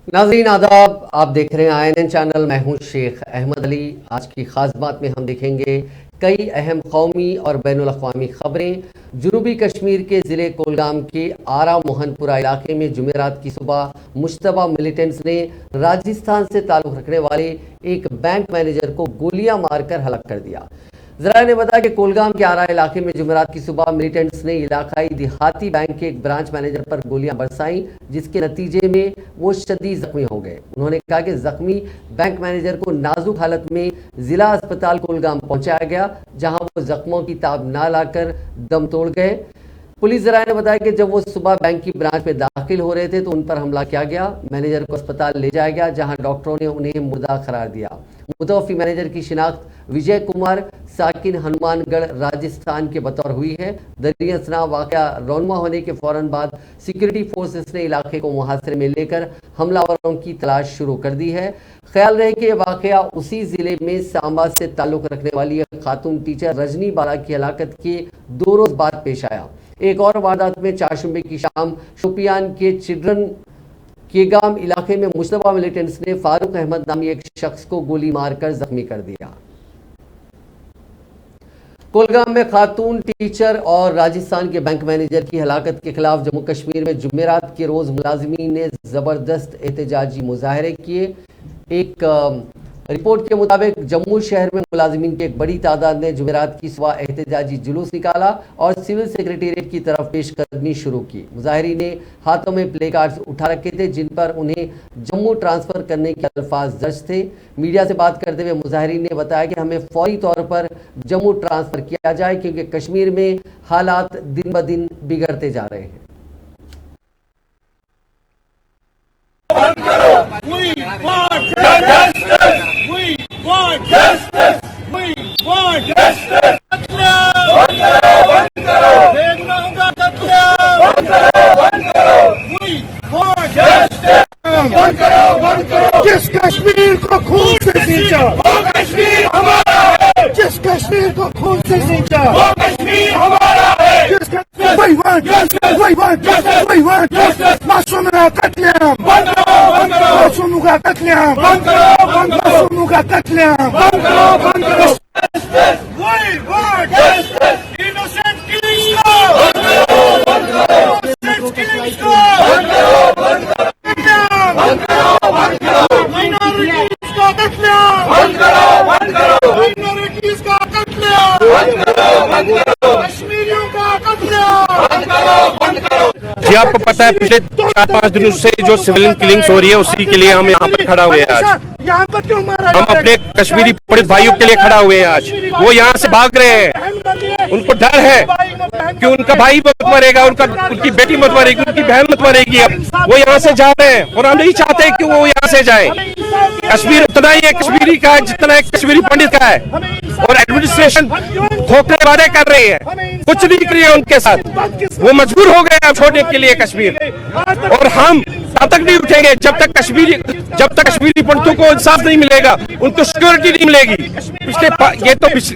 नाज़रीन आदाब, आप देख रहे हैं INN चैनल। मैं हूं शेख अहमद अली। आज की खास बात में हम देखेंगे कई अहम कौमी और बैनुल अक़वामी खबरें। जनूबी कश्मीर के ज़िले कोलगाम के आरा मोहनपुरा इलाके में जुमेरात की सुबह मुश्तबा मिलिटेंट्स ने राजस्थान से ताल्लुक़ रखने वाले एक बैंक मैनेजर को गोलियां मारकर हलाक कर दिया। ज़राए ने बताया कि कोलगाम के आरा इलाके में जुमेरात की सुबह मिलिटेंट्स ने इलाकाई देहाती बैंक के एक ब्रांच मैनेजर पर गोलियां बरसाईं, जिसके नतीजे में वो शदीद जख्मी हो गए। उन्होंने कहा कि जख्मी बैंक मैनेजर को नाजुक हालत में जिला अस्पताल कोलगाम पहुंचाया गया, जहां वो जख्मों की ताब ना लाकर दम तोड़ गए। पुलिस ज़राए ने बताया कि जब वो सुबह बैंक की ब्रांच में दाखिल हो रहे थे तो उन पर हमला किया गया। मैनेजर को अस्पताल ले जाया गया, जहां डॉक्टरों ने उन्हें मुर्दा करार दिया। मुतवफ़ी मैनेजर की शिनाख्त विजय कुमार साकिन हनुमानगढ़ राजस्थान के बतौर हुई है। दरियासना वाक़या रौनमा होने के फ़ौरन बाद सिक्योरिटी फोर्सेस ने इलाके को मुहासरे में लेकर हमलावरों की तलाश शुरू कर दी है। ख्याल रहे कि यह वाक़या उसी ज़िले में सांबा से ताल्लुक़ रखने वाली एक खातून टीचर रजनी बाला की हलाकत के 2 रोज़ बाद पेश आया। एक और वारदात में चारशंबे की शाम शोपियान के चिल्ड्रन केगाम इलाके में मुश्तबा मिलिटेंट्स ने फारूक अहमद नामी एक शख्स को गोली मारकर जख्मी कर दिया। कोलगाम में खातून टीचर और राजस्थान के बैंक मैनेजर की हलाकत के खिलाफ जम्मू कश्मीर में जुमेरात के रोज़ मुलाजिमीन ने ज़बरदस्त एहतजाजी मुजाहरे किए। एक रिपोर्ट के मुताबिक जम्मू शहर में मुलाजिमीन की एक बड़ी तादाद ने जुमेरात की सुबह एहतजाजी जुलूस निकाला और सिविल सेक्रेटेरिएट की तरफ पेशकदमी शुरू की। मुजाहिरीन ने हाथों में प्ले कार्ड्स उठा रखे थे, जिन पर उन्हें जम्मू ट्रांसफ़र करने के अल्फाज दर्ज थे। मीडिया से बात करते हुए मुजाहिरीन ने बताया कि हमें फौरी तौर पर जम्मू ट्रांसफ़र किया जाए, क्योंकि कश्मीर में हालात दिन ब दिन बिगड़ते जा रहे हैं। जिस कश्मीर को खून से सींचा वो कश्मीर हमारा है। जिस कश्मीर को खून से सींचा वो कश्मीर हमारा है। मासूम का कत्लेआम बंद करो, बंद करो। मासूम का कत्लेआम बंद करो, बंद करो। मासूम का कत्लेआम बंद करो, बंद करो। इनोसेंट किलिंग्स को बंद करो, बंद करो। इनोसेंट किलिंग्स को बंद करो, बंद करो। बंद करो, बंद करो। माइनॉरिटीज का कत्लेआम बंद करो, बंद करो। माइनॉरिटीज का कत्लेआम बंद करो, बंद करो। कश्मीरियों का कत्लेआम बंद करो, बंद करो। जी, आपको पता है पिछले 4-5 दिनों से जो सिविलियन किलिंग्स हो रही है, उसी के लिए हम यहाँ पर खड़ा हुए हैं। आज यहाँ पर क्यों मारा? हम अपने कश्मीरी पीड़ित भाइयों के लिए खड़ा हुए हैं। आज वो यहाँ से भाग रहे हैं, उनको डर है कि उनका भाई मत मरेगा, उनकी बेटी मत मरेगी, उनकी बहन मत मरेगी। अब वो यहाँ से जा रहे हैं और हम नहीं चाहते कि वो यहाँ से जाए। कश्मीर उतना ही एक कश्मीरी का है जितना एक कश्मीरी पंडित का है, और एडमिनिस्ट्रेशन धोखे वादे कर रही है, कुछ नहीं कर रही है उनके साथ। वो मजबूर हो गए अब छोड़ने के लिए कश्मीर, और हम तब तक नहीं उठेंगे जब तक कश्मीरी पंडितों को इंसाफ नहीं मिलेगा, उनको सिक्योरिटी नहीं मिलेगी।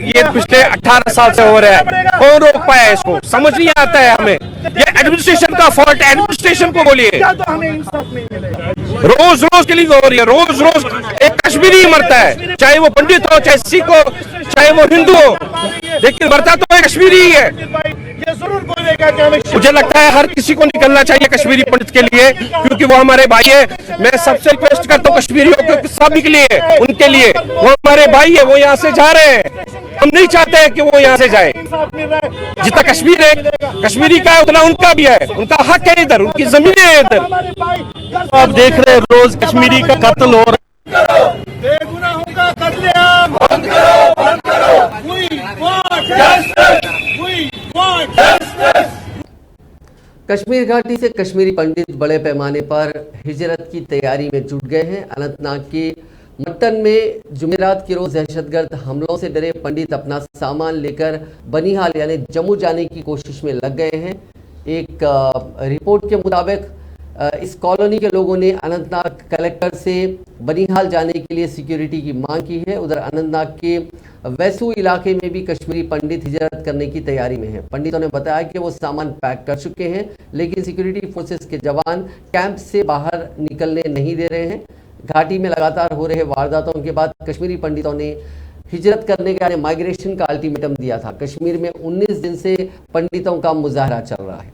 ये पिछले 18 साल से हो रहा है। कौन रोक पाया है इसको? समझ नहीं आता है हमें। ये एडमिनिस्ट्रेशन का फॉल्ट है, एडमिनिस्ट्रेशन को बोलिए। रोज रोज किलिंग हो रही है, रोज रोज एक कश्मीरी मरता है, चाहे वो पंडित हो, चाहे सिख हो, चाहे वो हिंदू हो, लेकिन मरता तो एक कश्मीरी ही है। मुझे लगता है हर किसी को निकलना चाहिए कश्मीरी पंडित के लिए, क्योंकि वो हमारे भाई है। मैं सबसे रिक्वेस्ट करता हूँ कश्मीरियों को, सभी के लिए, उनके लिए, वो हमारे भाई है, वो यहाँ से जा रहे हैं। हम नहीं चाहते हैं कि वो यहाँ से जाए। जितना कश्मीर है कश्मीरी का है, उतना उनका भी है, उनका हक है इधर, उनकी जमीन है इधर। आप देख रहे हैं रोज कश्मीरी का कत्ल हो रहा है। बेगुनाहों का कत्लेआम बंद करो, बंद करो। We want justice. We want justice. Kashmir घाटी से कश्मीरी पंडित बड़े पैमाने पर हिजरत की तैयारी में जुट गए हैं। अनंतनाग के मट्टन में जुमेरात के रोज़ दहशतगर्द हमलों से डरे पंडित अपना सामान लेकर बनिहाल यानी जम्मू जाने की कोशिश में लग गए हैं। एक रिपोर्ट के मुताबिक इस कॉलोनी के लोगों ने अनंतनाग कलेक्टर से बनिहाल जाने के लिए सिक्योरिटी की मांग की है। उधर अनंतनाग के वैसू इलाके में भी कश्मीरी पंडित हिजरत करने की तैयारी में हैं। पंडितों ने बताया कि वो सामान पैक कर चुके हैं, लेकिन सिक्योरिटी फोर्सेस के जवान कैंप से बाहर निकलने नहीं दे रहे हैं। घाटी में लगातार हो रहे वारदातों के बाद कश्मीरी पंडितों ने हिजरत करने का, माइग्रेशन का अल्टीमेटम दिया था। कश्मीर में 19 दिन से पंडितों का मुजाहरा चल रहा है।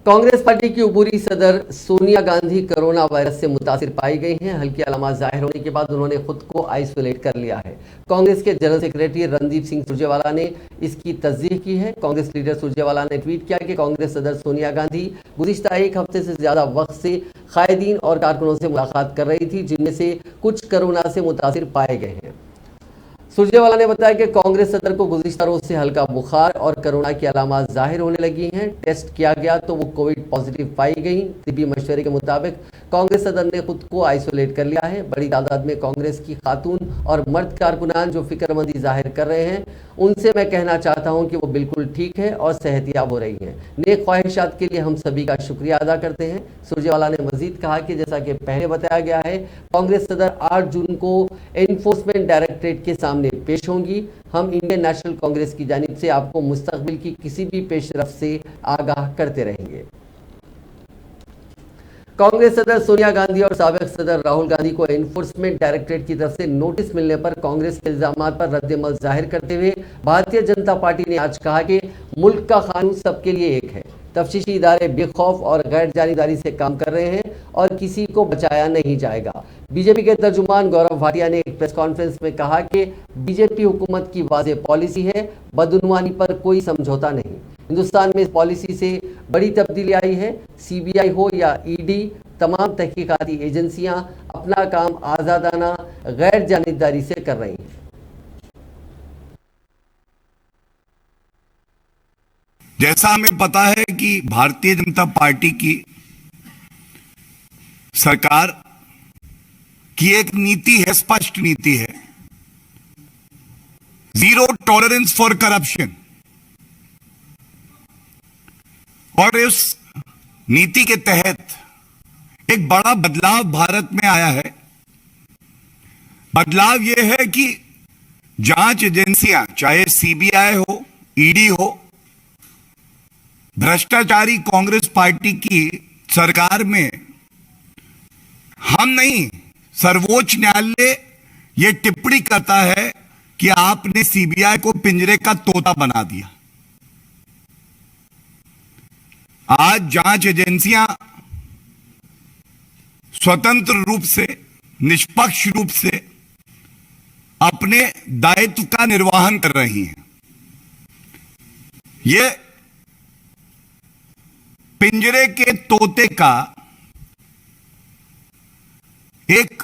कांग्रेस पार्टी की उबूरी सदर सोनिया गांधी कोरोना वायरस से मुतासिर पाई गई हैं। हल्की अलामत जाहिर होने के बाद उन्होंने खुद को आइसोलेट कर लिया है। कांग्रेस के जनरल सेक्रेटरी रणदीप सिंह सुरजेवाला ने इसकी तस्दीक की है। कांग्रेस लीडर सुरजेवाला ने ट्वीट किया कि कांग्रेस सदर सोनिया गांधी गुज़िश्ता एक हफ्ते से ज्यादा वक्त से कायदीन और कारकुनों से मुलाकात कर रही थी, जिनमें से कुछ कोरोना से मुतासिर पाए गए हैं। सुरजेवाला ने बताया कि कांग्रेस सदर को गुज़िश्ता रोज से हल्का बुखार और कोरोना की अलामत जाहिर होने लगी हैं। टेस्ट किया गया तो वो कोविड पॉजिटिव पाई गई। तिब्बी मशवरे के मुताबिक कांग्रेस सदर ने खुद को आइसोलेट कर लिया है। बड़ी तादाद में कांग्रेस की खातून और मर्द कारकुनान जो फिक्रमंदी जाहिर कर रहे हैं, उनसे मैं कहना चाहता हूं कि वो बिल्कुल ठीक है और सेहतियाब हो रही हैं। नेक ख्वाहिशात के लिए हम सभी का शुक्रिया अदा करते हैं। सुरजेवाला ने मजीद कहा कि जैसा कि पहले बताया गया है, कांग्रेस सदर 8 जून को एनफोर्समेंट डायरेक्टरेट के सामने पेश होंगी। हम इंडियन नेशनल कांग्रेस की जानिब से आपको मुस्तकबिल की किसी भी पेशरफ से आगाह करते रहेंगे। कांग्रेस सदर सोनिया गांधी और साबिक सदर राहुल गांधी को एनफोर्समेंट डायरेक्टरेट की तरफ से नोटिस मिलने पर कांग्रेस के इल्जामात पर रद्द-ए-अमल जाहिर करते हुए भारतीय जनता पार्टी ने आज कहा कि मुल्क का कानून सबके लिए एक है। तफ्तीशी इदारे बेखौफ और गैर जानिबदारी से काम कर रहे हैं और किसी को बचाया नहीं जाएगा। बीजेपी के तर्जुमान गौरव भाटिया ने एक प्रेस कॉन्फ्रेंस में कहा कि बीजेपी हुकूमत की वाज़ेह पॉलिसी है, बदउनवानी पर कोई समझौता नहीं। हिंदुस्तान में इस पॉलिसी से बड़ी तब्दीली आई है। सीबीआई हो या ईडी, तमाम तहकीकाती एजेंसियां अपना काम आज़ादाना गैर जानिबदारी से कर रही हैं। जैसा हमें पता है कि भारतीय जनता पार्टी की सरकार की एक नीति है, स्पष्ट नीति है, जीरो टॉलरेंस फॉर करप्शन। और इस नीति के तहत एक बड़ा बदलाव भारत में आया है। बदलाव यह है कि जांच एजेंसियां, चाहे सीबीआई हो, ईडी हो, भ्रष्टाचारी कांग्रेस पार्टी की सरकार में हम नहीं, सर्वोच्च न्यायालय यह टिप्पणी करता है कि आपने सीबीआई को पिंजरे का तोता बना दिया। आज जांच एजेंसियां स्वतंत्र रूप से, निष्पक्ष रूप से अपने दायित्व का निर्वहन कर रही हैं। ये पिंजरे के तोते का एक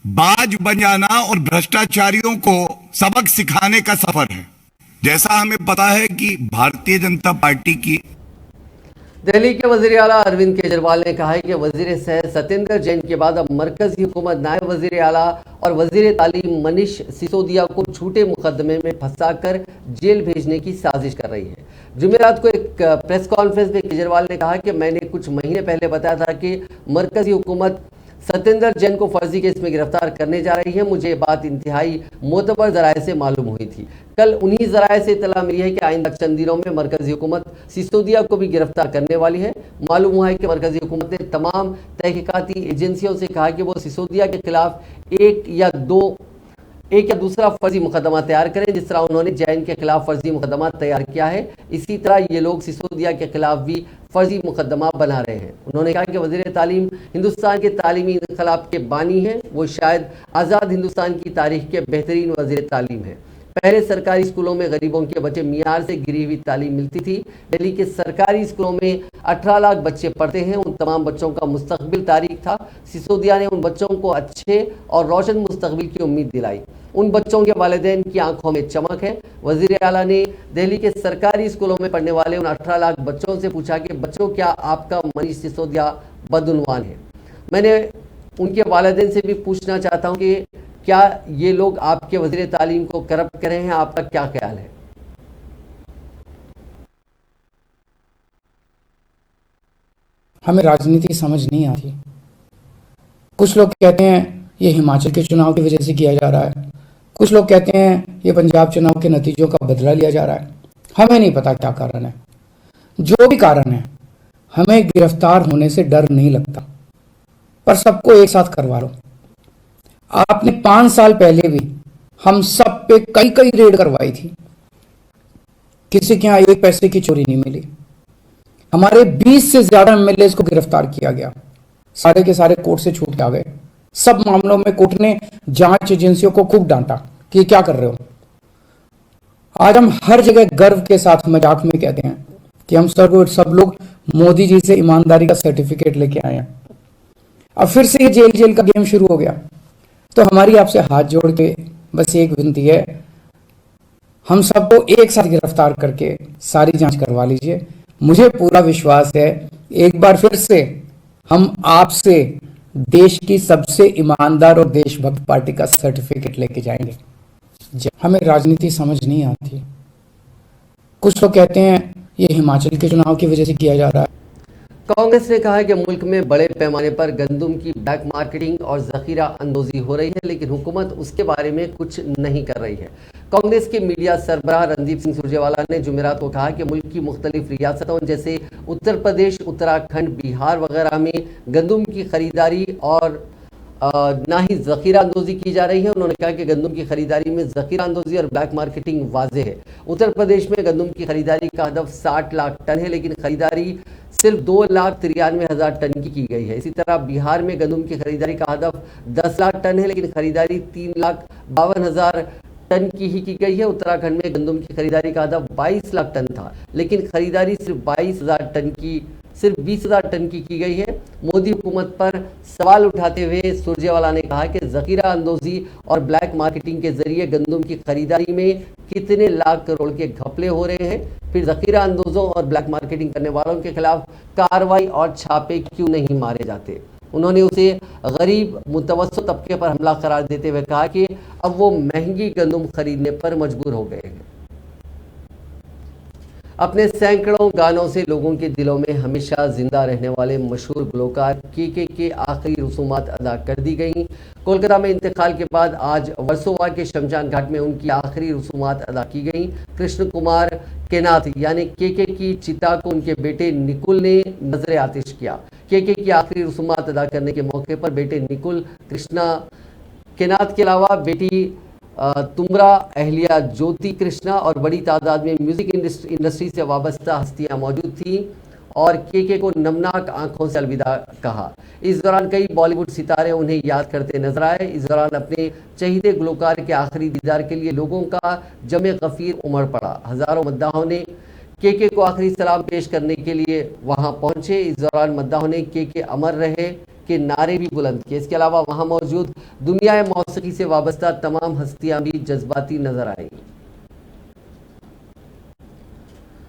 बाज बन जाना और भ्रष्टाचारियों को सबक सिखाने का सफर है। जैसा हमें पता है कि भारतीय जनता पार्टी की दिल्ली के वजीर आला अरविंद केजरीवाल ने कहा है कि वजीर सेहत सत्येंद्र जैन के बाद अब मरकजी हुकूमत नायब वजीर आला और वजीर तालीम मनीष सिसोदिया को झूठे मुकदमे में फंसाकर जेल भेजने की साजिश कर रही है। जुमेरात को एक प्रेस कॉन्फ्रेंस में केजरीवाल ने कहा कि मैंने कुछ महीने पहले बताया था कि मरकजी हुकूमत सत्येंद्र जैन को फर्जी केस में गिरफ्तार करने जा रही है। मुझे ये बात इंतहाई मोतबर जराये से मालूम हुई थी। कल उन्हीं जराये से इतला मिली है कि आइंदा चंद दिनों में मरकजी हुकूमत सिसोदिया को भी गिरफ्तार करने वाली है। मालूम हुआ है कि मरकजी हुकूमत ने तमाम तहकीकाती एजेंसियों से कहा कि वो सिसोदिया के खिलाफ एक या दूसरा फर्जी मुकदमा तैयार करें, जिस तरह उन्होंने जैन के खिलाफ फर्जी मुकदमा तैयार किया है। इसी तरह ये लोग सिसोदिया के खिलाफ भी फर्जी मुकदमा बना रहे हैं। उन्होंने कहा कि वज़ीर तालीम हिंदुस्तान के तालीमी इनकलाब के बानी हैं। वो शायद आज़ाद हिंदुस्तान की तारीख के बेहतरीन वज़ीर तालीम हैं। पहले सरकारी स्कूलों में गरीबों के बच्चे मियार से गिरी हुई तालीम मिलती थी। दिल्ली के सरकारी स्कूलों में 18 लाख बच्चे पढ़ते हैं। उन तमाम बच्चों का मुस्तकबिल तारीख था। सिसोदिया ने उन बच्चों को अच्छे और रोशन मुस्तकबिल की उम्मीद दिलाई। उन बच्चों के वालिदैन की आंखों में चमक है। वज़ीर आला ने दिल्ली के सरकारी स्कूलों में पढ़ने वाले उन 18 लाख बच्चों से पूछा कि बच्चों, क्या आपका मनीष सिसोदिया बदउनवान है? मैंने उनके वालिदैन से भी पूछना चाहता हूँ कि क्या ये लोग आपके वज़ीर तालीम को करप्ट कर रहे हैं? आपका क्या ख्याल है? हमें राजनीति समझ नहीं आती। कुछ लोग कहते हैं ये हिमाचल के चुनाव की वजह से किया जा रहा है, कुछ लोग कहते हैं ये पंजाब चुनाव के नतीजों का बदला लिया जा रहा है। हमें नहीं पता क्या कारण है। जो भी कारण है, हमें गिरफ्तार होने से डर नहीं लगता, पर सबको एक साथ करवा लो। आपने 5 साल पहले भी हम सब पे कई कई रेड करवाई थी, किसी के यहां 1 पैसे की चोरी नहीं मिली। हमारे 20 से ज्यादा एमएलए को गिरफ्तार किया गया, सारे के सारे कोर्ट से छूट के आ गए। सब मामलों में कोर्ट ने जांच एजेंसियों को खूब डांटा कि ये क्या कर रहे हो। आज हम हर जगह गर्व के साथ मजाक में कहते हैं कि हम सब लोग मोदी जी से ईमानदारी का सर्टिफिकेट लेके आए हैं। अब फिर से ये जेल का गेम शुरू हो गया। तो हमारी आपसे हाथ जोड़ के बस एक विनती है, हम सबको एक साथ गिरफ्तार करके सारी जांच करवा लीजिए। मुझे पूरा विश्वास है एक बार फिर से हम आपसे देश की सबसे ईमानदार और देशभक्त पार्टी का सर्टिफिकेट लेके जाएंगे। हमें राजनीति समझ नहीं आती। कुछ लोग कहते हैं ये हिमाचल के चुनाव की वजह से किया जा रहा है। कांग्रेस ने कहा है कि मुल्क में बड़े पैमाने पर गंदम की ब्लैक मार्केटिंग और जखीरा अंदोजी हो रही है, लेकिन हुकूमत उसके बारे में कुछ नहीं कर रही है। कांग्रेस के मीडिया सरबराह रणदीप सिंह सुरजेवाला ने जुमेरात को कहा कि मुल्क की मुख्तलिफ रियासतों जैसे उत्तर प्रदेश, उत्तराखंड, बिहार वगैरह में गंदम की खरीदारी और ना ही जखीरा अंदोजी की जा रही है। उन्होंने कहा कि गंदम की खरीदारी में जखीरा अंदोजी और ब्लैक मार्केटिंग वाज़ेह है। उत्तर प्रदेश में गंदम की खरीदारी का हदफ 60 लाख टन है, लेकिन खरीदारी सिर्फ 2,93,000 टन की गई है। इसी तरह बिहार में गंदम की खरीदारी का हदफ 10 लाख टन है, लेकिन खरीदारी 3,52,000 टन की ही की गई है। उत्तराखंड में गंदम की खरीदारी का हदफ 22 लाख टन था, लेकिन खरीदारी सिर्फ 20,000 टन की गई है। मोदी हुकूमत पर सवाल उठाते हुए सुरजेवाला ने कहा कि जखीरा अंदोजी और ब्लैक मार्केटिंग के जरिए गंदम की खरीदारी में कितने लाख करोड़ के घपले हो रहे हैं, फिर जखीरा अंदोजों और ब्लैक मार्केटिंग करने वालों के खिलाफ कार्रवाई और छापे क्यों नहीं मारे जाते। उन्होंने उसे गरीब मुतवस्सित तबके पर हमला करार देते हुए कहा कि अब वो महंगी गंदम खरीदने पर मजबूर हो गए हैं। अपने सैकड़ों गानों से लोगों के दिलों में हमेशा जिंदा रहने वाले मशहूर गुलकार के आखिरी रसूमात अदा कर दी गई। कोलकाता में इंतकाल के बाद आज वर्सोवा के शमशान घाट में उनकी आखिरी रसूमात अदा की गई। कृष्ण कुमार केनाथ यानी के की चिता को उनके बेटे निकुल ने नजर आतिश किया। के की आखिरी रसूमात अदा करने के मौके पर बेटे निकुल कृष्णा केनाथ के अलावा बेटी तुमरा अहलिया ज्योति कृष्णा और बड़ी तादाद में म्यूजिक इंडस्ट्री से वाबस्ता हस्तियां मौजूद थीं और के को नमनाक आंखों से अलविदा कहा। इस दौरान कई बॉलीवुड सितारे उन्हें याद करते नजर आए। इस दौरान अपने चहीते गुलकार के आखिरी दीदार के लिए लोगों का जमे गफीर उमड़ पड़ा। हजारों मद्दाहों ने के को आखिरी सलाम पेश करने के लिए वहां पहुंचे। इस दौरान मद्दाहों ने के अमर रहे के नारे भी बुलंद किए। इसके अलावा वहां मौजूद दुनिया मौसीकी से वाबस्ता तमाम हस्तियां भी जज्बाती नजर आई।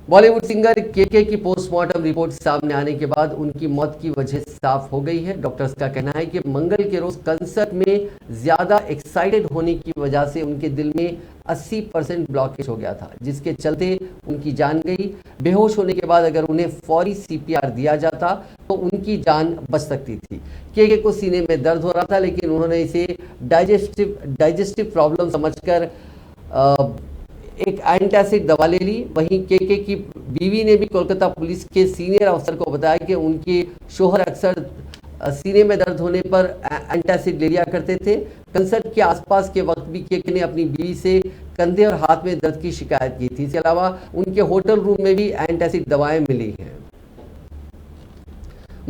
बॉलीवुड सिंगर के की पोस्टमार्टम रिपोर्ट सामने आने के बाद उनकी मौत की वजह साफ हो गई है। डॉक्टर्स का कहना है कि मंगल के रोज कंसर्ट में ज्यादा एक्साइटेड होने की वजह से उनके दिल में 80% ब्लॉकेज हो गया था, जिसके चलते उनकी जान गई। बेहोश होने के बाद अगर उन्हें फौरी CPR दिया जाता तो उनकी जान बच सकती थी। के को सीने में दर्द हो रहा था, लेकिन उन्होंने इसे डाइजेस्टिव प्रॉब्लम समझकर एक एंटासिड दवा ले ली। वहीं के की बीवी ने भी कोलकाता पुलिस के सीनियर अफसर को बताया कि उनके शोहर अक्सर सीने में दर्द होने पर एंटासिड ले लिया करते थे। कंसर्ट के आसपास के वक्त भी के ने अपनी बीवी से कंधे और हाथ में दर्द की शिकायत की थी। इसके अलावा उनके होटल रूम में भी एंटासिड दवाएं मिली हैं।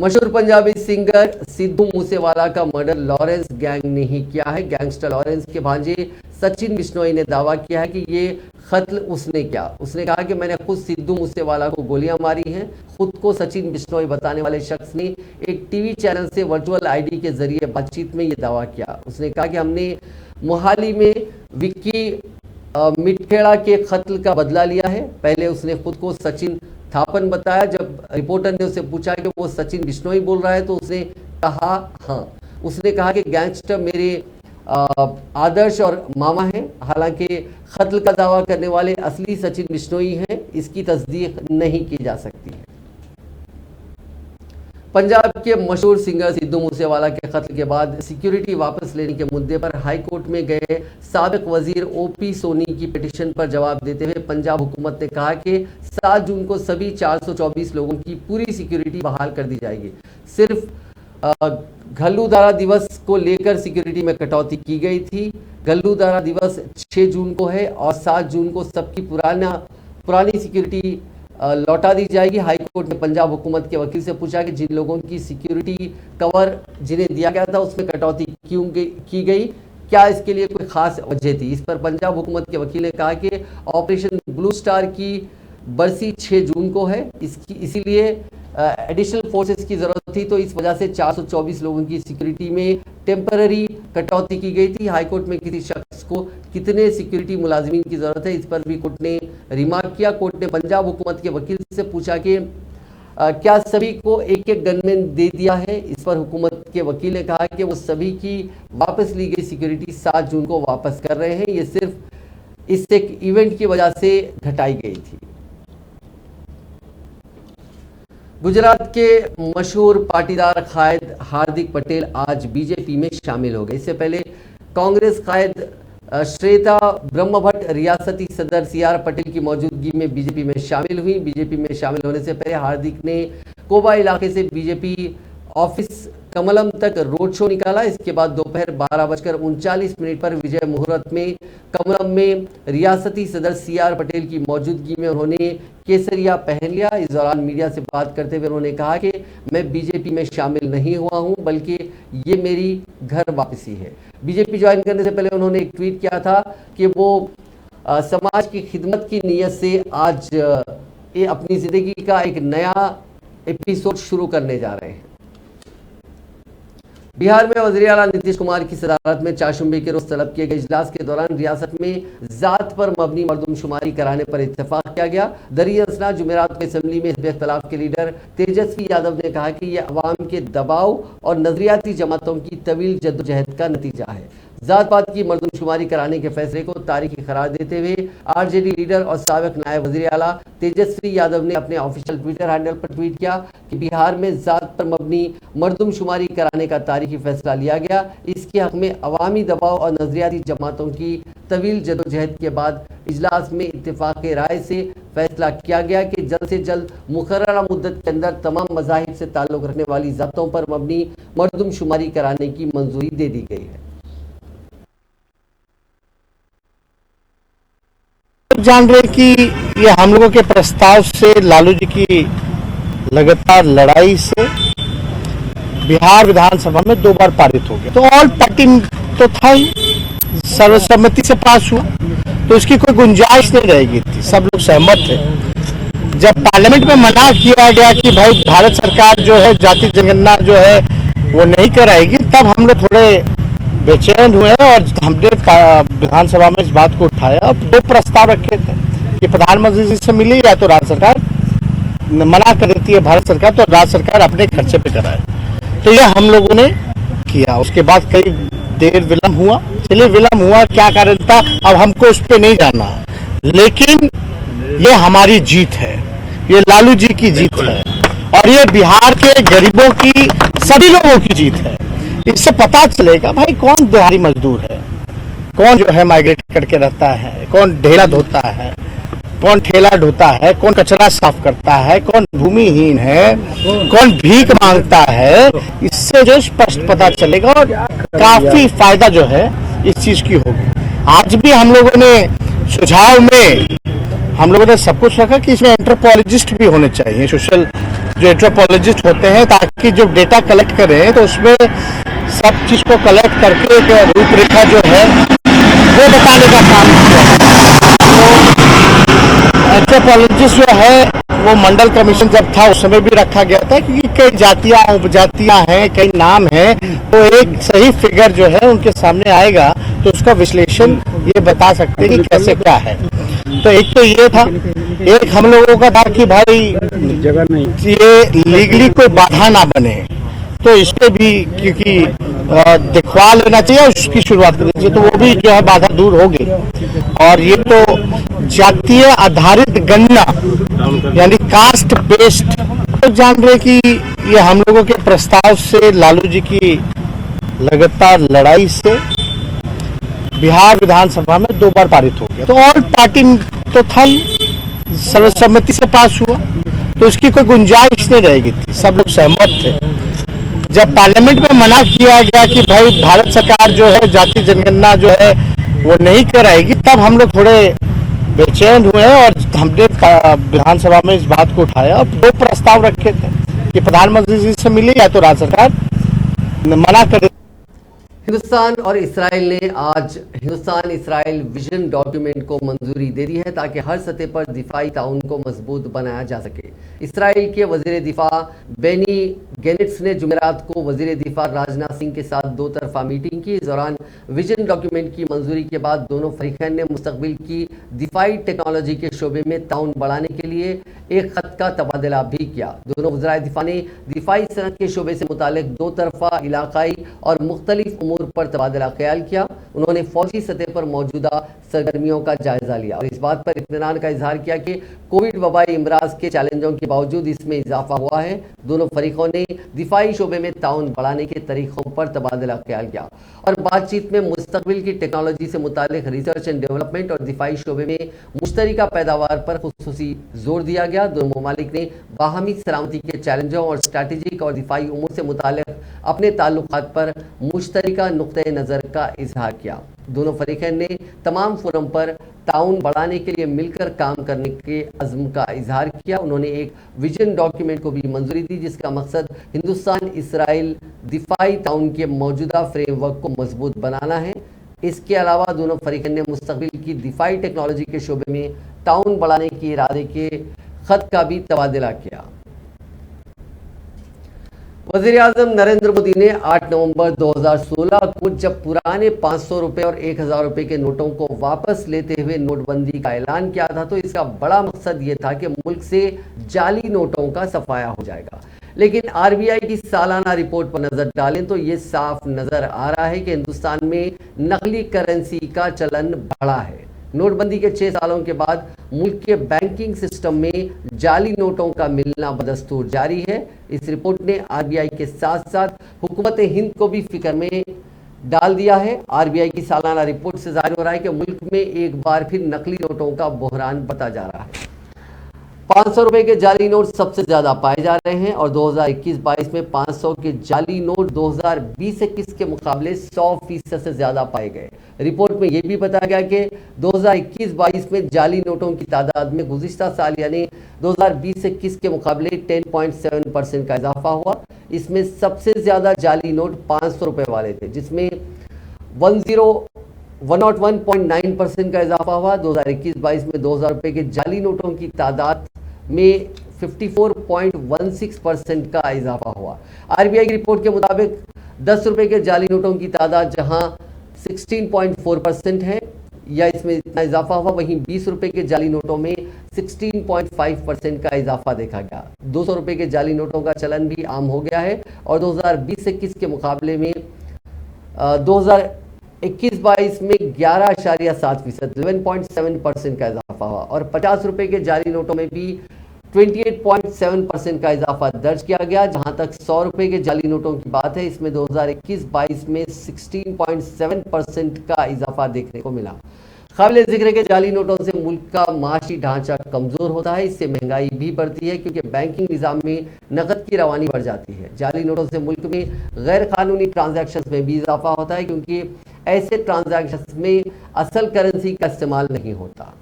मशहूर पंजाबी सिंगर सिद्धू मूसेवाला का मर्डर लॉरेंस गैंग ने ही किया है। गैंगस्टर लॉरेंस के भांजे सचिन बिश्नोई ने दावा किया है कि ये कत्ल उसने किया। उसने कहा कि मैंने खुद सिद्धू मूसेवाला को गोलियां मारी हैं। खुद को सचिन बिश्नोई बताने वाले शख्स ने एक टीवी चैनल से वर्चुअल ID के जरिए बातचीत में ये दावा किया। उसने कहा कि हमने मोहाली में विक्की मिटखेड़ा के कत्ल का बदला लिया है। पहले उसने खुद को सचिन थापन बताया। जब रिपोर्टर ने उससे पूछा कि वो सचिन बिश्नोई बोल रहा है तो उसने कहा हाँ। उसने कहा कि गैंगस्टर मेरे आदर्श और मामा हैं। हालांकि कत्ल का दावा करने वाले असली सचिन बिश्नोई हैं, इसकी तस्दीक नहीं की जा सकती है। पंजाब के मशहूर सिंगर सिद्धू मूसेवाला के कत्ल के बाद सिक्योरिटी वापस लेने के मुद्दे पर हाई कोर्ट में गए साबिक वजीर ओपी सोनी की पिटीशन पर जवाब देते हुए पंजाब हुकूमत ने कहा कि 7 जून को सभी 424 लोगों की पूरी सिक्योरिटी बहाल कर दी जाएगी। सिर्फ घल्लूदारा दिवस को लेकर सिक्योरिटी में कटौती की गई थी। घल्लूदारा दिवस 6 जून को है और 7 जून को सबकी पुरानी सिक्योरिटी लौटा दी जाएगी। हाईकोर्ट ने पंजाब हुकूमत के वकील से पूछा कि जिन लोगों की सिक्योरिटी कवर जिन्हें दिया गया था उसमें कटौती क्यों की गई, क्या इसके लिए कोई खास वजह थी। इस पर पंजाब हुकूमत के वकील ने कहा कि ऑपरेशन ब्लू स्टार की बरसी 6 जून को है, इसीलिए एडिशनल फोर्सेस की जरूरत थी, तो इस वजह से 424 लोगों की सिक्योरिटी में टेम्पररी कटौती की गई थी। हाईकोर्ट में किसी शख्स को कितने सिक्योरिटी मुलाजिमीन की जरूरत है, इस पर भी कोर्ट ने रिमार्क किया। कोर्ट ने पंजाब हुकूमत के वकील से पूछा कि क्या सभी को एक एक गनमैन दे दिया है। इस पर हुकूमत के वकील ने कहा कि वो सभी की वापस ली गई सिक्योरिटी 7 जून को वापस कर रहे हैं, ये सिर्फ इस एक इवेंट की वजह से घटाई गई थी। गुजरात के मशहूर पाटीदार कायद हार्दिक पटेल आज बीजेपी में शामिल हो गए। इससे पहले कांग्रेस कायद श्वेता ब्रह्मभट्ट रियासती सदर सीआर पटेल की मौजूदगी में बीजेपी में शामिल हुई। बीजेपी में शामिल होने से पहले हार्दिक ने कोबा इलाके से बीजेपी ऑफिस कमलम तक रोड शो निकाला। इसके बाद दोपहर 12:39 पर विजय मुहूर्त में कमलम में रियासती सदर सीआर पटेल की मौजूदगी में उन्होंने केसरिया पहन लिया। इस दौरान मीडिया से बात करते हुए उन्होंने कहा कि मैं बीजेपी में शामिल नहीं हुआ हूं, बल्कि ये मेरी घर वापसी है। बीजेपी ज्वाइन करने से पहले उन्होंने एक ट्वीट किया था कि वो समाज की खिदमत की नीयत से आज ये अपनी जिंदगी का एक नया एपिसोड शुरू करने जा रहे हैं। बिहार में वज़ीर आला नीतीश कुमार की सदारत में चारशंबे के रोज तलब किए गए इजलास के दौरान रियासत में जात पर मबनी मरदमशुमारी कराने पर इत्तेफाक किया गया। दरिया असना जुमेरात में असेंबली में हिज़्ब इख्तिलाफ के लीडर तेजस्वी यादव ने कहा कि यह अवाम के दबाव और नजरियाती जमातों की तवील जद्दोजहद का नतीजा है। जात पात की मरदमशुमारी कराने के फैसले को तारीखी करार देते हुए आरजेडी लीडर और साबिक नायब वज़ीर आला तेजस्वी यादव ने अपने ऑफिशियल ट्विटर हैंडल पर ट्वीट किया कि बिहार में जात पर मबनी मरदमशुमारी कराने का तारीखी फैसला लिया गया। इसके हक में अवामी दबाव और नजरियाती जमातों की तवील जद्दोजहद के बाद इजलास में इत्तेफाक राय से फैसला किया गया कि जल्द से जल्द मुकर्ररा मुद्दत के अंदर तमाम मज़ाहिब से ताल्लुक़ रखने वाली जातों पर मबनी मरदमशुमारी कराने की मंजूरी दे दी गई है। जान रहे कि ये हम लोगों के प्रस्ताव से लालू जी की लगातार लड़ाई से बिहार विधानसभा में 2 बार पारित हो गया, तो ऑल पार्टी तो था ही, सर्वसम्मति से पास हुआ, तो उसकी कोई गुंजाइश नहीं रहेगी थी, सब लोग सहमत थे। जब पार्लियामेंट में मना किया गया कि भाई भारत सरकार जो है जाति जनगणना जो है वो नहीं कराएगी, तब हम लोग थोड़े बेचैन हुए और हमने विधानसभा में इस बात को उठाया और 2 प्रस्ताव रखे थे कि प्रधानमंत्री जी से मिली या तो राज्य सरकार मना कर देती है भारत सरकार, तो राज्य सरकार अपने खर्चे पे कराए। तो ये हम लोगों ने किया। उसके बाद कई देर विलम्ब हुआ, चलिए विलम्ब हुआ, क्या कारण था अब हमको उस पर नहीं जाना, लेकिन ये हमारी जीत है, ये लालू जी की जीत है और ये बिहार के गरीबों की, सभी लोगों की जीत है। इससे पता चलेगा भाई कौन दिहाड़ी मजदूर है, कौन जो है माइग्रेट करके रहता है, कौन ढेला धोता है, कौन ठेला ढोता है, कौन कचरा साफ करता है, कौन भूमिहीन है, कौन भीख मांगता है। इससे जो स्पष्ट पता चलेगा और काफी फायदा जो है इस चीज की होगी। आज भी हम लोगों ने सुझाव में हम लोगों ने सब कुछ रखा कि इसमें एंथ्रोपोलॉजिस्ट भी होने चाहिए, सोशल जो एंथ्रोपोलॉजिस्ट होते हैं, ताकि जो डेटा कलेक्ट करें तो उसमें सब चीज को कलेक्ट करके एक रूपरेखा जो है वो बताने का काम किया। तो एंथ्रोपोलॉजिस्ट जो है वो मंडल कमीशन जब था उस समय भी रखा गया था, क्योंकि कई जातियां उपजातियां हैं, कई नाम हैं, तो एक सही फिगर जो है उनके सामने आएगा तो उसका विश्लेषण ये बता सकते हैं कि कैसे क्या है। तो एक तो ये था, एक हम लोगों का था कि भाई ये लीगली कोई बाधा ना बने, तो इस पे भी क्योंकि दिखवा लेना चाहिए, उसकी शुरुआत करनी चाहिए, तो वो भी जो है बाधा दूर होगी। और ये तो जातीय आधारित गणना यानी कास्ट बेस्ड, तो जान रहे कि ये हम लोगों के प्रस्ताव से, लालू जी की लगातार लड़ाई से बिहार विधानसभा में 2 बार पारित हो गया। तो ऑल पार्टी तो था, सर्वसम्मति से पास हुआ, तो उसकी कोई गुंजाइश नहीं रहेगी थी, सब लोग सहमत थे। जब पार्लियामेंट में मना किया गया कि भाई भारत सरकार जो है जाति जनगणना जो है वो नहीं कराएगी, तब हम लोग थोड़े बेचैन हुए और हमने विधानसभा में इस बात को उठाया और 2 प्रस्ताव रखे थे कि प्रधानमंत्री जी से मिले या तो राज्य सरकार मना करे। हिंदुस्तान और इसराइल ने आज हिंदुस्तान इसराइल विजन डॉक्यूमेंट को मंजूरी दे दी है ताकि हर सतह पर दिफाई ताउन को मजबूत बनाया जा सके। इसराइल के वजीर दिफा बेनी गेनिट्स ने जुमेरात को वजीर दिफा राजनाथ सिंह के साथ 2 तरफा मीटिंग की। इस दौरान विजन डॉक्यूमेंट की मंजूरी के बाद दोनों फरीकैन ने मुस्तकबिल की दिफाई टेक्नोलॉजी के शोबे में ताउन बढ़ाने के लिए एक खत का तबादला भी किया। दोनों वज़राए दिफा ने दिफाई सनत के शोबे से मुतालिक 2 तरफा इलाकाई और मुख्तलिफ उमूर पर तबादला ख्याल किया। उन्होंने फौजी सतह पर मौजूदा सरगर्मियों का जायजा लिया और इस बात पर इत्मीनान का इजहार किया कि कोविड वबाई इमराज के चैलेंजों के बावजूद इसमें इजाफा हुआ है। दोनों फरीकों ने दिफाई शोबे में ताउन बढ़ाने के तरीकों पर तबादला ख्याल किया और बातचीत में मुस्तकबिल की टेक्नोलॉजी से मुतालिक रिसर्च एंड डेवलपमेंट और दिफाई शोबे में मुश्तरका पैदावार पर खुसूसी जोर दिया गया। दोनों ममालिक ने बाहमी सलामती के चैलेंजों और स्ट्रैटेजिक और दिफाई उमूर से मुतालिक अपने ताल्लुकात पर मुश्तरका नुक्ते नज़र का इजहार किया। दोनों फरीकैन ने तमाम फोरम पर ताउन बढ़ाने के लिए मिलकर काम करने के अज़्म का इजहार किया। उन्होंने एक विजन डॉक्यूमेंट को भी मंजूरी दी जिसका मकसद हिंदुस्तान इसराइल दिफाई ताउन के मौजूदा फ्रेमवर्क को मजबूत बनाना है। इसके अलावा दोनों फरीकैन ने मुस्तकबिल की दिफाई टेक्नोलॉजी के शोबे में ताउन बढ़ाने के इरादे के खत का भी तबादला किया। वज़ीर आज़म नरेंद्र मोदी ने 8 नवंबर 2016 को जब पुराने 500 रुपए और 1000 रुपए के नोटों को वापस लेते हुए नोटबंदी का ऐलान किया था तो इसका बड़ा मकसद ये था कि मुल्क से जाली नोटों का सफाया हो जाएगा। लेकिन आरबीआई की सालाना रिपोर्ट पर नजर डालें तो ये साफ नजर आ रहा है कि हिंदुस्तान में नकली करेंसी का चलन बढ़ा है। नोटबंदी के 6 सालों के बाद मुल्क के बैंकिंग सिस्टम में जाली नोटों का मिलना बदस्तूर जारी है। इस रिपोर्ट ने आरबीआई के साथ साथ हुकूमत हिंद को भी फिक्र में डाल दिया है। आरबीआई की सालाना रिपोर्ट से जाहिर हो रहा है कि मुल्क में एक बार फिर नकली नोटों का बहरान बढ़ता जा रहा है। 500 रुपए के जाली नोट सबसे ज्यादा पाए जा रहे हैं और 2021-22 में 500 के जाली नोट 2020-21 के मुकाबले 100% से ज्यादा पाए गए। रिपोर्ट में यह भी बताया गया कि 2021-22 में जाली नोटों की तादाद में गुज़िश्ता साल यानी 2020-21 के मुकाबले 10.7% का इजाफा हुआ। इसमें सबसे ज्यादा जाली नोट 500 रुपए वाले थे जिसमें 101.9% का इजाफा हुआ। 2021-22 में 2000 रुपए के जाली नोटों की तादाद में 54.16% का इजाफा हुआ। आरबीआई की रिपोर्ट के मुताबिक 10 रुपए के जाली नोटों की तादाद जहां 16.4% है या इसमें इतना इजाफा हुआ, वहीं 20 रुपए के जाली नोटों में 16.5% का इजाफा देखा गया। 200 रुपए के जाली नोटों का चलन भी आम हो गया है और 2020-21 के मुकाबले में 2021-22 में 11.7% 11.7% का इजाफा हुआ और 50 रुपए के जाली नोटों में भी 28.7% का इजाफा दर्ज किया गया। जहां तक 100 रुपए के जाली नोटों की बात है, इसमें 2021-22 में 16.7% का इजाफा देखने को मिला। काबिल जिक्र के जाली नोटों से मुल्क का माशी ढांचा कमजोर होता है, इससे महंगाई भी बढ़ती है क्योंकि बैंकिंग निज़ाम में नकद की रवानी बढ़ जाती है। जाली नोटों से मुल्क में गैर कानूनी ट्रांजैक्शंस में भी इजाफा होता है क्योंकि ऐसे ट्रांजैक्शंस में असल करेंसी का इस्तेमाल नहीं होता।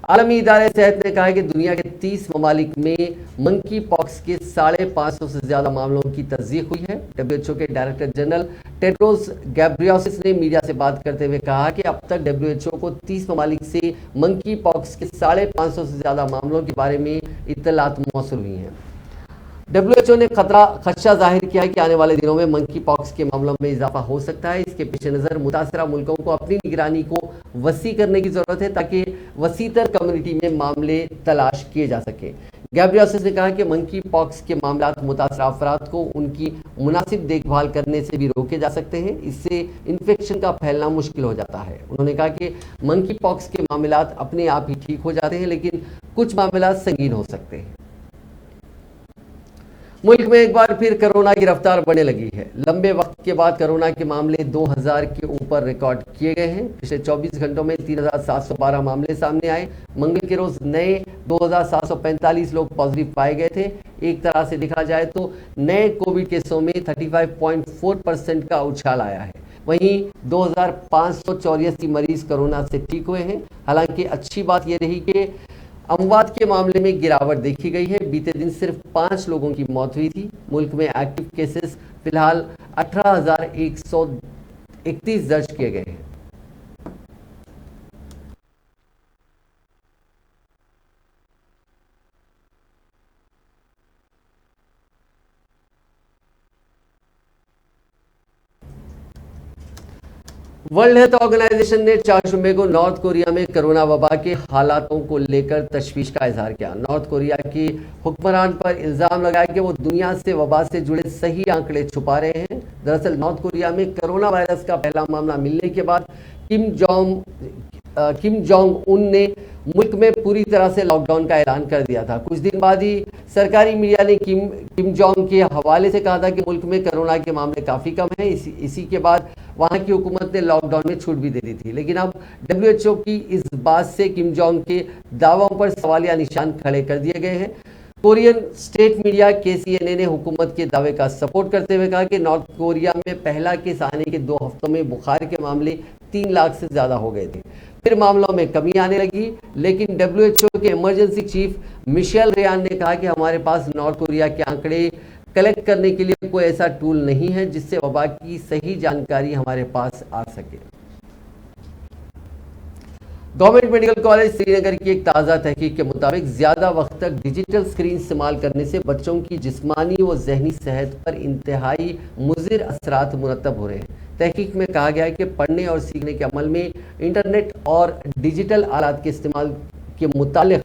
आलमी इदारे सेहत ने कहा है कि दुनिया के 30 ममालिक में मंकी पॉक्स के 550 से ज्यादा मामलों की तस्दीक हुई है। WHO के डायरेक्टर जनरल टेड्रोस गैब्रियोसिस ने मीडिया से बात करते हुए कहा कि अब तक WHO को 30 ममालिक से मंकी पॉक्स के 550 से ज्यादा मामलों के बारे में इत्तलात मौसूल हुई हैं। WHO ने खदशा जाहिर किया है कि आने वाले दिनों में मंकी पॉक्स के मामलों में इजाफा हो सकता है। इसके पेश नज़र मुतासरा मुल्कों को अपनी निगरानी को वसी करने की ज़रूरत है ताकि वसीतर कम्युनिटी में मामले तलाश किए जा सके। गैब्रियोसिस ने कहा कि मंकी पॉक्स के मामलात मुतासर अफराद को उनकी मुनासिब देखभाल करने से भी रोके जा सकते हैं, इससे इन्फेक्शन का फैलना मुश्किल हो जाता है। उन्होंने कहा कि मंकी पॉक्स के मामलात अपने आप ही ठीक हो जाते हैं, लेकिन कुछ मामलात संगीन हो सकते हैं। मुल्क में एक बार फिर कोरोना की रफ्तार बढ़ने लगी है। लंबे वक्त के बाद कोरोना के मामले 2000 के ऊपर रिकॉर्ड किए गए हैं। पिछले 24 घंटों में 3712 मामले सामने आए। मंगल के रोज नए 2745 लोग पॉजिटिव पाए गए थे। एक तरह से देखा जाए तो नए कोविड केसों में 35.4% का उछाल आया है। वहीं 2584 मरीज कोरोना से ठीक हुए हैं। हालांकि अच्छी बात यह रही कि अमवात के मामले में गिरावट देखी गई है। बीते दिन सिर्फ 5 लोगों की मौत हुई थी। मुल्क में एक्टिव केसेस फिलहाल 18,131 दर्ज किए गए हैं। वर्ल्ड हेल्थ ऑर्गेनाइजेशन ने 4 जुम्मे को नॉर्थ कोरिया में कोरोना वबा के हालातों को लेकर तशवीश का इजहार किया। नॉर्थ कोरिया की हुक्मरान पर इल्जाम लगाया कि वो दुनिया से वबा से जुड़े सही आंकड़े छुपा रहे हैं। दरअसल नॉर्थ कोरिया में कोरोना वायरस का पहला मामला मिलने के बाद किम जोंग उन ने मुल्क में पूरी तरह से लॉकडाउन का ऐलान कर दिया था। कुछ दिन बाद ही सरकारी मीडिया ने किम जोंग के हवाले से कहा था कि मुल्क में कोरोना के मामले काफ़ी कम हैं। इसी के बाद वहां की हुकूमत ने लॉकडाउन में छूट भी दे दी थी। लेकिन अब WHO की इस बात से किम जोंग के दावों पर सवालिया निशान खड़े कर दिए गए हैं। कोरियन स्टेट मीडिया KCNA ने हुकूमत के दावे का सपोर्ट करते हुए कहा कि नॉर्थ कोरिया में पहला केस आने के 2 हफ्तों में बुखार के मामले 3 लाख से ज़्यादा हो गए थे। फिर मामलों में कमी आने लगी, लेकिन WHO के इमरजेंसी चीफ मिशेल रेयान ने कहा कि हमारे पास नॉर्थ कोरिया के आंकड़े कलेक्ट करने के लिए कोई ऐसा टूल नहीं है जिससे वबा की सही जानकारी हमारे पास आ सके। गवर्नमेंट मेडिकल कॉलेज श्रीनगर की एक ताज़ा तहकीक के मुताबिक ज़्यादा वक्त तक डिजिटल स्क्रीन इस्तेमाल करने से बच्चों की जिस्मानी व जहनी सेहत पर इंतहाई मुज़िर असरात मुरतब हो रहे हैं। तहकीक में कहा गया है कि पढ़ने और सीखने के अमल में इंटरनेट और डिजिटल आलात के इस्तेमाल के मुतालिक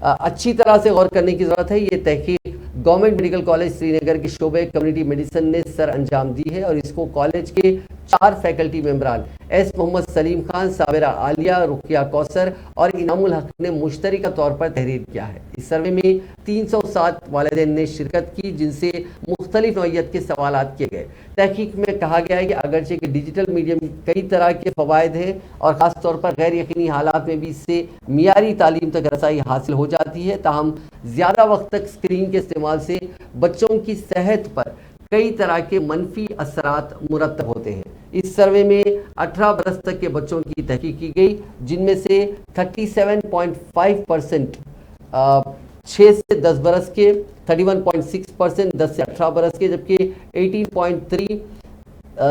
अच्छी तरह से गौर करने की ज़रूरत है। ये तहकीक गवर्नमेंट मेडिकल कॉलेज श्रीनगर के शोबे कम्युनिटी मेडिसिन ने सर अंजाम दी है और इसको कॉलेज के 4 फैकल्टी मेंबरान एस मोहम्मद सलीम खान, साबिरा आलिया, रुकिया कौसर और इनामुल हक ने मुश्तरका तौर पर तहरीर किया है। इस सर्वे में 307 वालिदैन ने शिरकत की, जिनसे मुख्तलिफ नौइयत के सवालात किए गए। तहकीक में कहा गया है कि अगरचे कि डिजिटल मीडियम कई तरह के फ़वाइद हैं और ख़ास तौर पर गैर यकीनी हालात में भी इससे मियारी तालीम तक रसाई हासिल हो जाती है, ताहम ज़्यादा वक्त तक स्क्रीन के इस्तेमाल से बच्चों की सेहत पर कई तरह के मनफी असरात मुरतब होते हैं। इस सर्वे में 18 बरस तक के बच्चों की तहकीक की गई, जिनमें से 37.5% 6 से 10 बरस के, 31.6% 10 से 18 बरस के, जबकि 18.3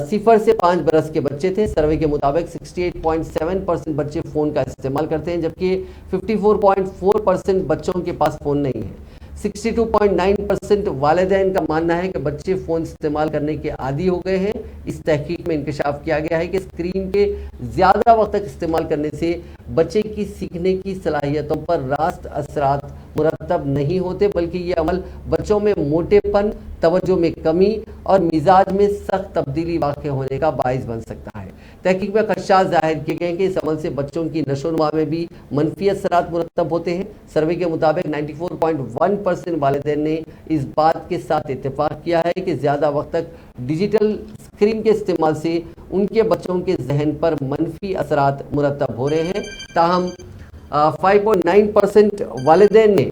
0 से 5 बरस के बच्चे थे। सर्वे के मुताबिक 68.7% बच्चे फ़ोन का इस्तेमाल करते हैं, जबकि 54.4% बच्चों के पास फ़ोन नहीं है। 62.9% वालिदैन का मानना है कि बच्चे फ़ोन इस्तेमाल करने के आदी हो गए हैं। इस तहकीक में इंकशाफ किया गया है कि स्क्रीन के ज़्यादा वक्त तक इस्तेमाल करने से बच्चे की सीखने की सलाहियतों पर रास्त असरात मुरतब नहीं होते, बल्कि ये अमल बच्चों में मोटेपन, तवज्जो में कमी और मिजाज में सख्त तब्दीली वाक़ होने का बाइस बन सकता है। तहकीक में खदशात ज़ाहिर किए गए कि इस अमल से बच्चों की नशोनुमा में भी मनफी असरात मुरतब होते हैं। सर्वे के मुताबिक 94.1% वालिदैन ने इस बात के साथ इत्तेफाक किया है कि ज़्यादा वक्त तक डिजिटल स्क्रीन के इस्तेमाल से उनके बच्चों के जहन पर मनफी असरात मुरतब हो रहे हैं। ताहम 5.9% वालिदैन ने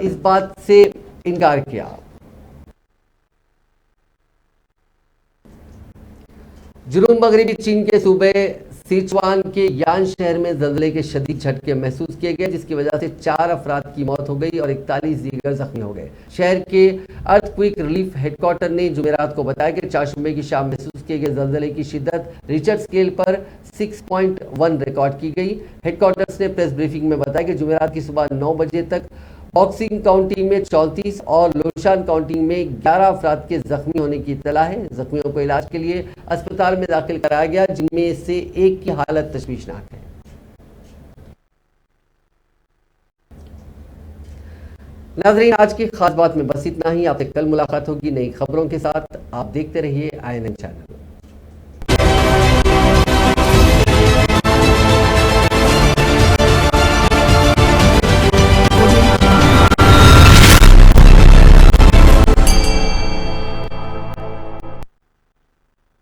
इस बात से इनकार किया। जुनूब मगरबी चीन के सूबे सिचुआन के यान शहर में ज़लज़ले के शदीद झटके महसूस किए गए, जिसकी वजह से 4 अफराद की मौत हो गई और 41 दीगर जख्मी हो गए। शहर के अर्थक्विक रिलीफ हेडक्वार्टर ने जुमेरात को बताया कि 4 जुम्मे की शाम महसूस किए गए ज़लज़ले की शिद्दत रिचर्ड स्केल पर 6.1 रिकॉर्ड की गई। हेडक्वार्टर्स ने प्रेस ब्रीफिंग में बताया कि जुमेरात की सुबह 9 बजे तक बॉक्सिंग काउंटी में 34 और लोशान काउंटी में 11 अफराद के जख्मी होने की इत्तला है। जख्मियों को इलाज के लिए अस्पताल में दाखिल कराया गया, जिनमें से एक की हालत तशवीशनाक है। नाजरीन, आज की खास बात में बस इतना ही। आपसे कल मुलाकात होगी नई खबरों के साथ। आप देखते रहिए INN चैनल।